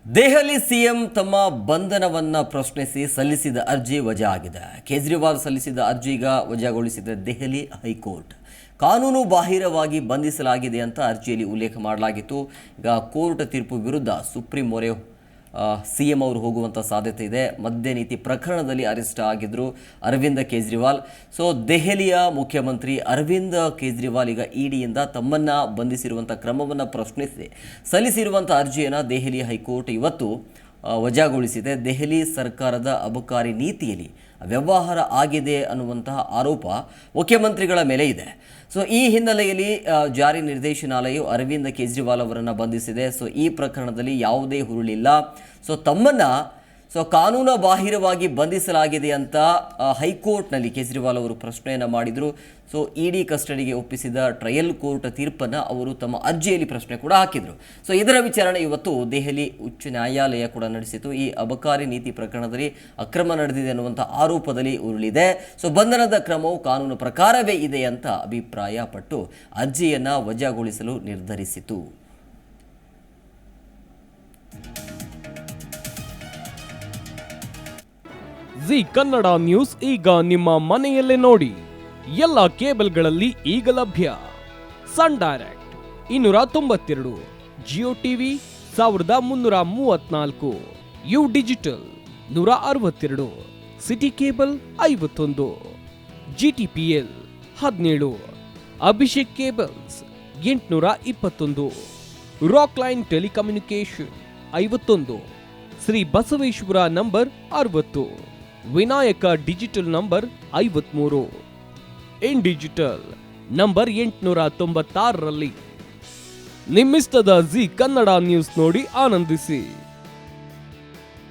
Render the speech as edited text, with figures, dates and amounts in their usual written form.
Delhi CM ತಮ್ಮ ಬಂಧನವನ್ನ ಪ್ರಶ್ನಿಸಿ ಸಲ್ಲಿಸಿದ ಅರ್ಜಿ ವಜಾ ಆಗಿದೆ. ಕೇಜ್ರಿವಾಲ್ ಸಲ್ಲಿಸಿದ ಅರ್ಜಿ ಈಗ ವಜಾಗೊಳಿಸಿದ ದೆಹಲಿ ಹೈಕೋರ್ಟ್. ಕಾನೂನು ಬಾಹಿರವಾಗಿ ಬಂಧಿಸಲಾಗಿದೆ ಅಂತ ಅರ್ಜಿಯಲ್ಲಿ ಉಲ್ಲೇಖ ಮಾಡಲಾಗಿತ್ತು. ಈಗ ಕೋರ್ಟ್ ತೀರ್ಪು ವಿರುದ್ಧ ಸುಪ್ರೀಂ ಮೊರೆ ಸಿಎಂ ಅವರು ಹೋಗುವಂಥ ಸಾಧ್ಯತೆ ಇದೆ. ಮದ್ಯ ನೀತಿ ಪ್ರಕರಣದಲ್ಲಿ ಅರೆಸ್ಟ್ ಆಗಿದ್ರು ಅರವಿಂದ್ ಕೇಜ್ರಿವಾಲ್. ಸೊ ದೆಹಲಿಯ ಮುಖ್ಯಮಂತ್ರಿ ಅರವಿಂದ್ ಕೇಜ್ರಿವಾಲ್ ಈಗ ಇಡಿಯಿಂದ ತಮ್ಮನ್ನು ಬಂಧಿಸಿರುವಂಥ ಕ್ರಮವನ್ನು ಪ್ರಶ್ನಿಸಿ ಸಲ್ಲಿಸಿರುವಂಥ ಅರ್ಜಿಯನ್ನು ದೆಹಲಿ ಹೈಕೋರ್ಟ್ ಇವತ್ತು ವಜಾಗೊಳಿಸಿದೆ. ದೆಹಲಿ ಸರ್ಕಾರದ ಅಬಕಾರಿ ನೀತಿಯಲ್ಲಿ ವ್ಯವಹಾರ ಆಗಿದೆ ಅನ್ನುವಂತಹ ಆರೋಪ ಮುಖ್ಯಮಂತ್ರಿಗಳ ಮೇಲೆ ಇದೆ. ಸೊ ಈ ಹಿನ್ನೆಲೆಯಲ್ಲಿ ಜಾರಿ ನಿರ್ದೇಶನಾಲಯವು ಅರವಿಂದ್ ಕೇಜ್ರಿವಾಲ್ ಅವರನ್ನು ಬಂಧಿಸಿದೆ. ಸೊ ಈ ಪ್ರಕರಣದಲ್ಲಿ ಯಾವುದೇ ಹುರುಳಿಲ್ಲ. ಸೊ ತಮ್ಮನ್ನು ಕಾನೂನು ಬಾಹಿರವಾಗಿ ಬಂಧಿಸಲಾಗಿದೆ ಅಂತ ಹೈಕೋರ್ಟ್ನಲ್ಲಿ ಕೇಜ್ರಿವಾಲ್ ಅವರು ಪ್ರಶ್ನೆಯನ್ನು ಮಾಡಿದರು. ಸೊ ಇಡಿ ಕಸ್ಟಡಿಗೆ ಒಪ್ಪಿಸಿದ ಟ್ರಯಲ್ ಕೋರ್ಟ್ ತೀರ್ಪನ್ನು ಅವರು ತಮ್ಮ ಅರ್ಜಿಯಲ್ಲಿ ಪ್ರಶ್ನೆ ಕೂಡ ಹಾಕಿದರು. ಸೊ ಇದರ ವಿಚಾರಣೆ ಇವತ್ತು ದೆಹಲಿ ಉಚ್ಚ ನ್ಯಾಯಾಲಯ ಕೂಡ ನಡೆಸಿತು. ಈ ಅಬಕಾರಿ ನೀತಿ ಪ್ರಕರಣದಲ್ಲಿ ಅಕ್ರಮ ನಡೆದಿದೆ ಅನ್ನುವಂಥ ಆರೋಪದಲ್ಲಿ ಉರುಳಿದೆ. ಸೊ ಬಂಧನದ ಕ್ರಮವು ಕಾನೂನು ಪ್ರಕಾರವೇ ಇದೆ ಅಂತ ಅಭಿಪ್ರಾಯಪಟ್ಟು ಅರ್ಜಿಯನ್ನು ವಜಾಗೊಳಿಸಲು ನಿರ್ಧರಿಸಿತು. ಜಿ ಕನ್ನಡ ನ್ಯೂಸ್ ಈಗ ನಿಮ್ಮ ಮನೆಯಲ್ಲೇ ನೋಡಿ. ಎಲ್ಲ ಕೇಬಲ್ಗಳಲ್ಲಿ ಈಗ ಲಭ್ಯ. Sun Direct 292, Jio TV 1334, U Digital 162, City Cable 51, GTPL 17, Abhishek cables 821, Rock Line Telecommunication 51, Shri Basaveshwara number 60, Vinayaka digital number 53, in digital number 896ರಲ್ಲಿ ನಿಮ್ಮಿಸ್ತದ ಜಿ ಕನ್ನಡ ನ್ಯೂಸ್ ನೋಡಿ ಆನಂದಿಸಿ.